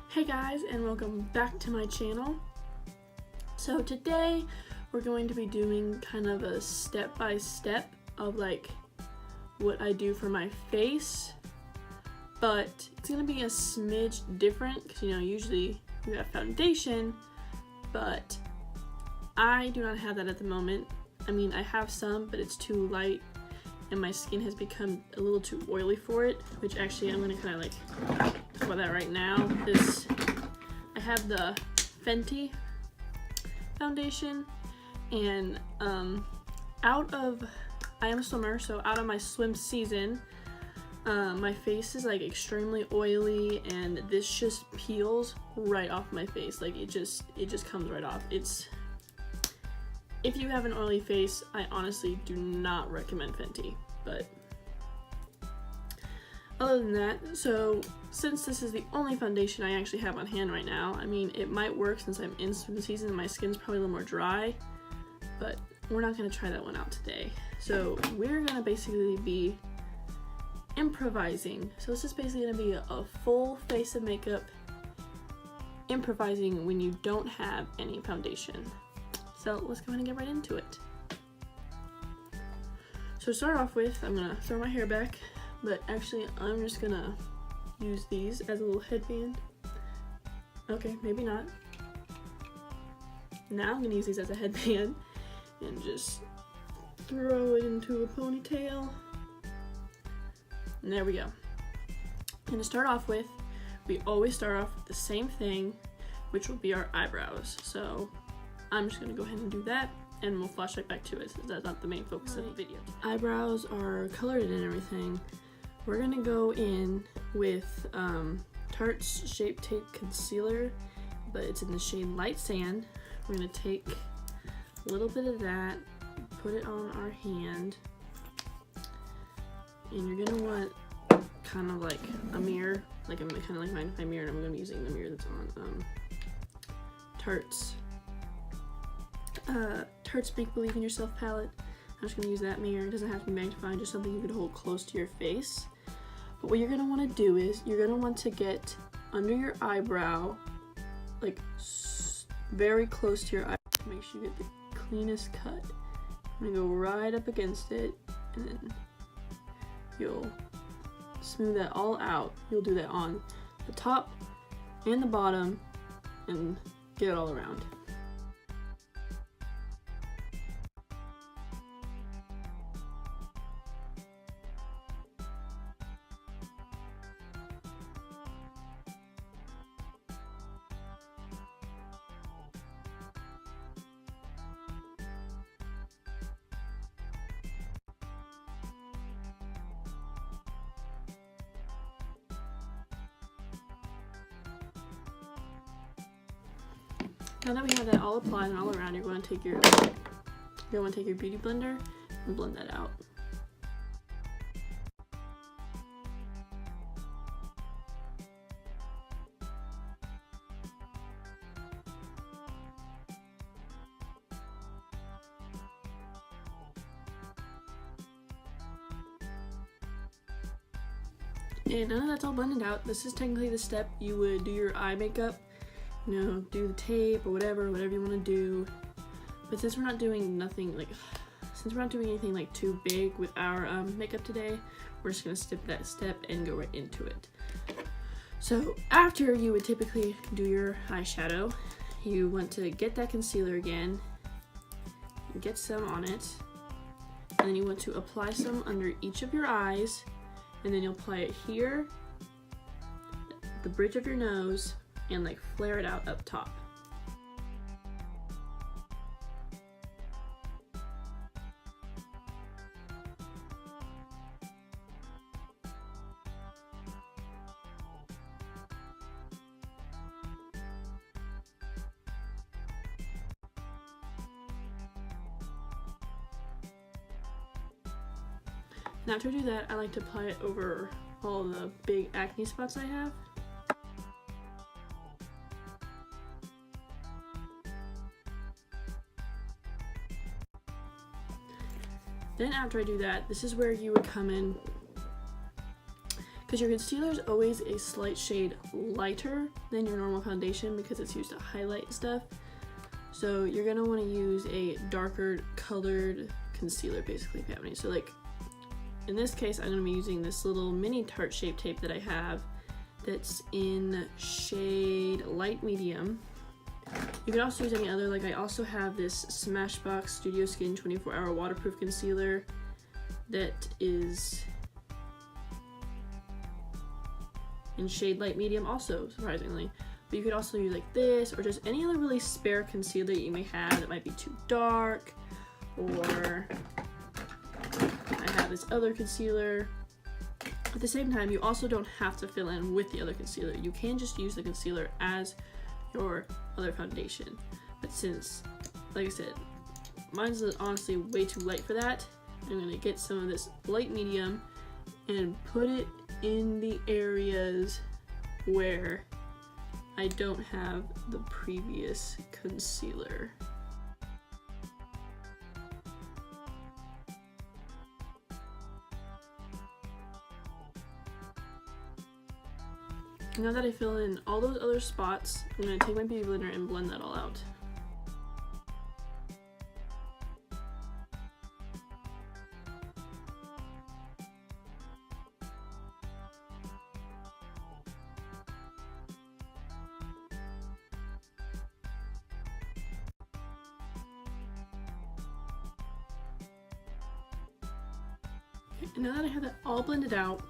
Hey guys, and welcome back to my channel. So today we're going to be doing kind of a step-by-step of like what I do for my face, but it's gonna be a smidge different because usually you have foundation, but I do not have that at the moment. I mean, I have some, but it's too light and my skin has become a little too oily for it, which actually I'm gonna kind of like talk about that right now. I have the Fenty foundation, and I am a swimmer, so out of my swim season, my face is like extremely oily, and this just peels right off my face. Like it just comes right off. If you have an oily face, I honestly do not recommend Fenty, but other than that, so since this is the only foundation I actually have on hand right now, I mean, it might work since I'm in swim season and my skin's probably a little more dry, but we're not going to try that one out today. So we're going to basically be improvising. So this is basically going to be a full face of makeup, improvising when you don't have any foundation. So let's go ahead and get right into it. So to start off with, I'm gonna throw my hair back, but actually I'm just gonna use these as a little headband. Okay, maybe not. Now I'm gonna use these as a headband and just throw it into a ponytail. And there we go. And to start off with, we always start off with the same thing, which will be our eyebrows. So I'm just gonna go ahead and do that, and we'll flash right back to it since that's not the main focus of the video. Eyebrows are colored in and everything. We're gonna go in with Tarte's Shape Tape Concealer, but it's in the shade Light Sand. We're gonna take a little bit of that, put it on our hand, and you're gonna want kind of like a mirror, like I'm kind of like my mirror, and I'm gonna be using the mirror that's on Tarte's Make Believe in Yourself palette. I'm just gonna use that mirror. It doesn't have to be magnifying, just something you could hold close to your face. But what you're gonna want to do is you're gonna want to get under your eyebrow, like very close to your eye. Make sure you get the cleanest cut. I'm gonna go right up against it, and then you'll smooth that all out. You'll do that on the top and the bottom, and get it all around. Now that we have that all applied and all around, you're going to take your beauty blender and blend that out. And now that that's all blended out, this is technically the step you would do your eye makeup. Do the tape or whatever you want to do. But since we're not doing anything like too big with our makeup today, we're just gonna skip that step and go right into it. So after you would typically do your eyeshadow, you want to get that concealer again, and get some on it, and then you want to apply some under each of your eyes, and then you'll apply it here, the bridge of your nose, and like flare it out up top. Now after I do that, I like to apply it over all the big acne spots I have. Then after I do that, this is where you would come in because your concealer is always a slight shade lighter than your normal foundation because it's used to highlight and stuff. So you're gonna want to use a darker colored concealer basically if you have any. So like in this case, I'm gonna be using this little mini Tarte Shape Tape that I have that's in shade light medium. You can also use any other, like I also have this Smashbox Studio Skin 24-hour waterproof concealer that is in shade light medium also, surprisingly. But you could also use like this, or just any other really spare concealer that you may have that might be too dark, or I have this other concealer. At the same time, you also don't have to fill in with the other concealer. You can just use the concealer as your other foundation. But since, like I said, mine's honestly way too light for that, I'm gonna get some of this light medium and put it in the areas where I don't have the previous concealer. Now that I fill in all those other spots, I'm going to take my beauty blender and blend that all out. And now that I have that all blended out,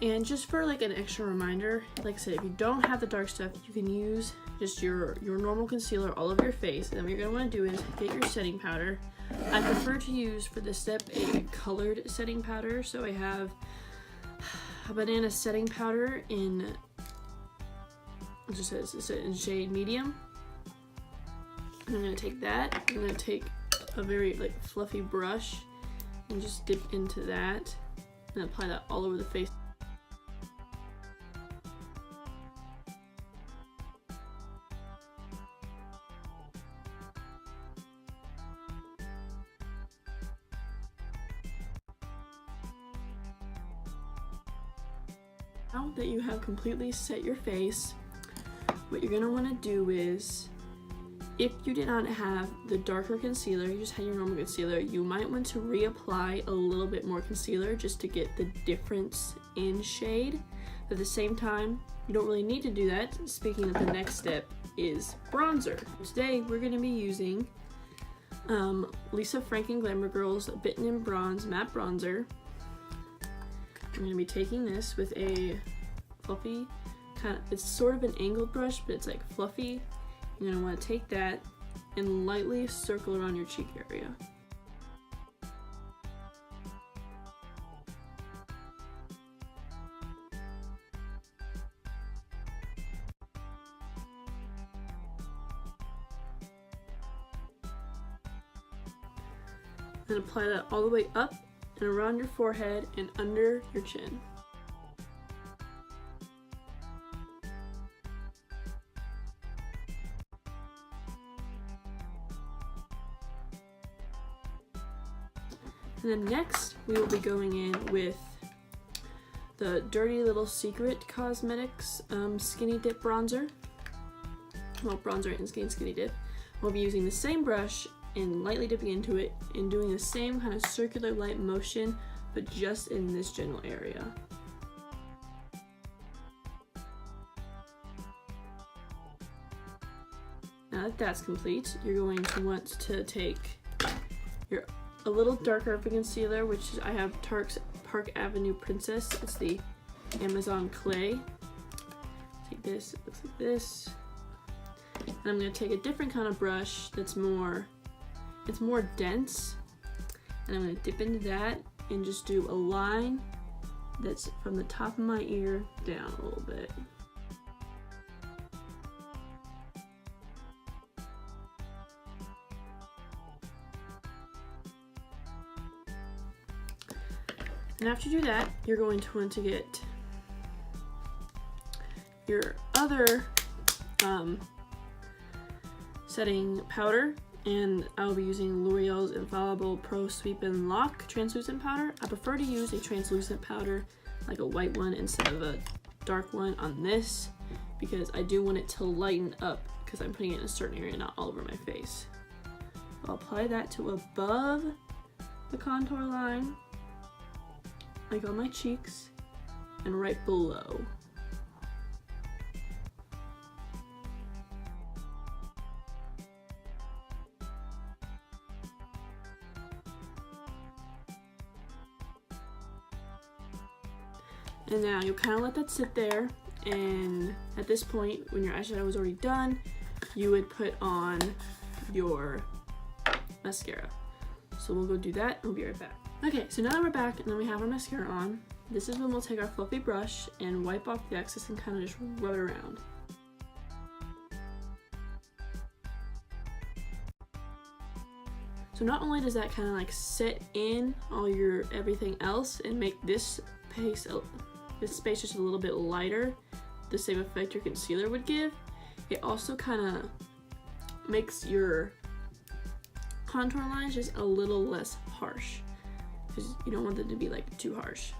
and just for like an extra reminder, like I said, if you don't have the dark stuff, you can use just your normal concealer all over your face. And then what you're gonna wanna do is get your setting powder. I prefer to use for this step a colored setting powder. So I have a banana setting powder in, it just says it's in shade medium. And I'm gonna take that, I'm gonna take a very like fluffy brush and just dip into that and apply that all over the face. Now that you have completely set your face, what you're going to want to do is, if you did not have the darker concealer, you just had your normal concealer, you might want to reapply a little bit more concealer just to get the difference in shade. At the same time, you don't really need to do that. Speaking of the next step is bronzer. Today we're going to be using Lisa Franken Glamour Girls Bitten in Bronze Matte Bronzer. I'm going to be taking this with a fluffy, it's sort of an angled brush, but it's like fluffy. You're going to want to take that and lightly circle around your cheek area. And apply that all the way up and around your forehead and under your chin. And then next, we will be going in with the Dirty Little Secret Cosmetics Skinny Dip Bronzer. Well, bronzer and skinny dip. We'll be using the same brush and lightly dipping into it and doing the same kind of circular light motion, but just in this general area. Now that that's complete, you're going to want to take your a little darker of a concealer, which I have Tarte's Park Avenue Princess. It's the Amazon Clay. Take this, it looks like this. And I'm going to take a different kind of brush that's more dense, and I'm going to dip into that and just do a line that's from the top of my ear down a little bit. And after you do that, you're going to want to get your other setting powder. and I'll be using L'Oreal's Infallible Pro Sweep and Lock translucent powder. I prefer to use a translucent powder, like a white one instead of a dark one on this, because I do want it to lighten up because I'm putting it in a certain area, not all over my face. I'll apply that to above the contour line, like on my cheeks, and right below. And now you'll kind of let that sit there, and at this point, when your eyeshadow is already done, you would put on your mascara. So we'll go do that, and we'll be right back. Okay, so now that we're back and then we have our mascara on, this is when we'll take our fluffy brush and wipe off the excess and kind of just rub it around. So not only does that kind of like set in all your everything else and make this space just a little bit lighter, the same effect your concealer would give, it also kind of makes your contour lines just a little less harsh, because you don't want them to be like too harsh.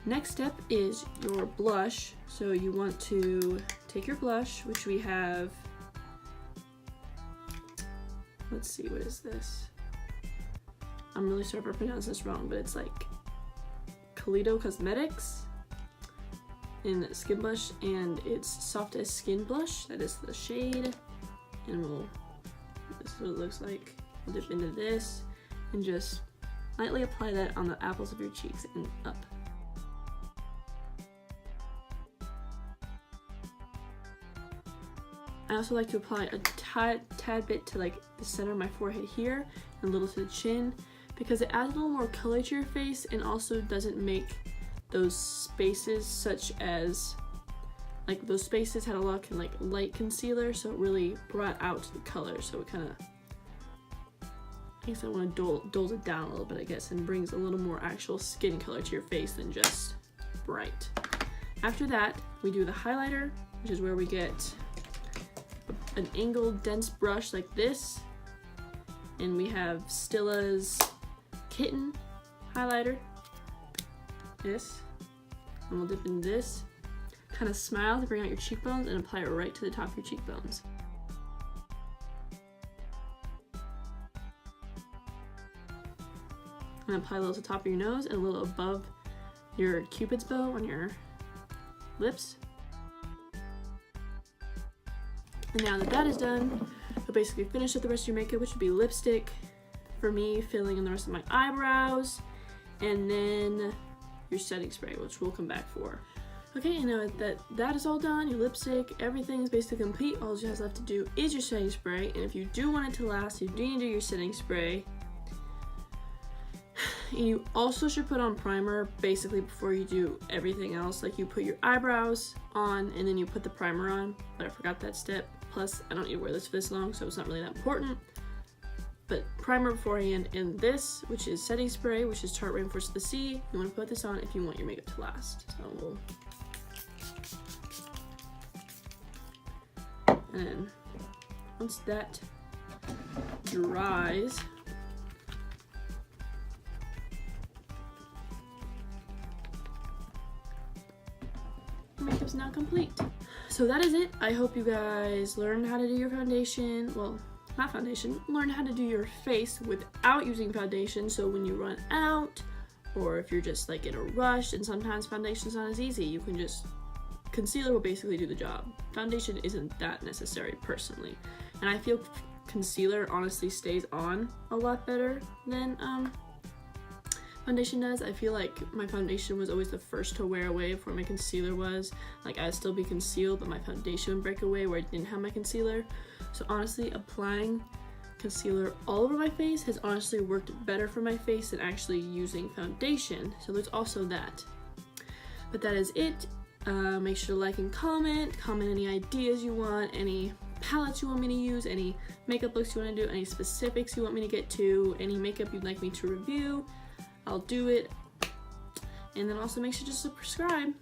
Next step is your blush. So you want to take your blush, which we have, let's see, what is this? I'm really sorry if I pronounce this wrong, but it's like Kaleido Cosmetics in Skin Blush, and it's Soft as Skin Blush. That is the shade, and this is what it looks like. We'll dip into this and just lightly apply that on the apples of your cheeks and up. I also like to apply a tad bit to like the center of my forehead here and a little to the chin, because it adds a little more color to your face and also doesn't make those spaces, such as like those spaces had a lot of like light concealer, so it really brought out the color. So it kind of, I guess I want to dulls it down a little bit, I guess, and brings a little more actual skin color to your face than just bright. After that, we do the highlighter, which is where we get an angled dense brush like this, and we have Stila's Kitten highlighter, this, and we'll dip into this, kind of smile to bring out your cheekbones and apply it right to the top of your cheekbones. And apply a little to the top of your nose and a little above your cupid's bow on your lips. And now that that is done, you'll basically finish up the rest of your makeup, which would be lipstick, for me, filling in the rest of my eyebrows, and then your setting spray, which we'll come back for. Okay, and now that is all done, your lipstick, everything is basically complete. All you have left to do is your setting spray, and if you do want it to last, you do need to do your setting spray. And you also should put on primer basically before you do everything else. Like you put your eyebrows on and then you put the primer on, but I forgot that step. Plus, I don't need to wear this for this long, so it's not really that important. But primer beforehand, and this, which is setting spray, which is Tarte Rainforest of the Sea. You want to put this on if you want your makeup to last. So and then once that dries, makeup's now complete. So that is it. I hope you guys learned how to do your foundation. Well, not foundation, learn how to do your face without using foundation. So when you run out, or if you're just like in a rush, and sometimes foundation's not as easy, you can just, concealer will basically do the job. Foundation isn't that necessary personally. And I feel concealer honestly stays on a lot better than foundation does. I feel like my foundation was always the first to wear away before my concealer was. Like I'd still be concealed, but my foundation would break away where I didn't have my concealer. So honestly, applying concealer all over my face has honestly worked better for my face than actually using foundation. So there's also that. But that is it. Make sure to like and comment any ideas you want, any palettes you want me to use, any makeup looks you want to do, any specifics you want me to get to, any makeup you'd like me to review. I'll do it. And then also make sure to subscribe.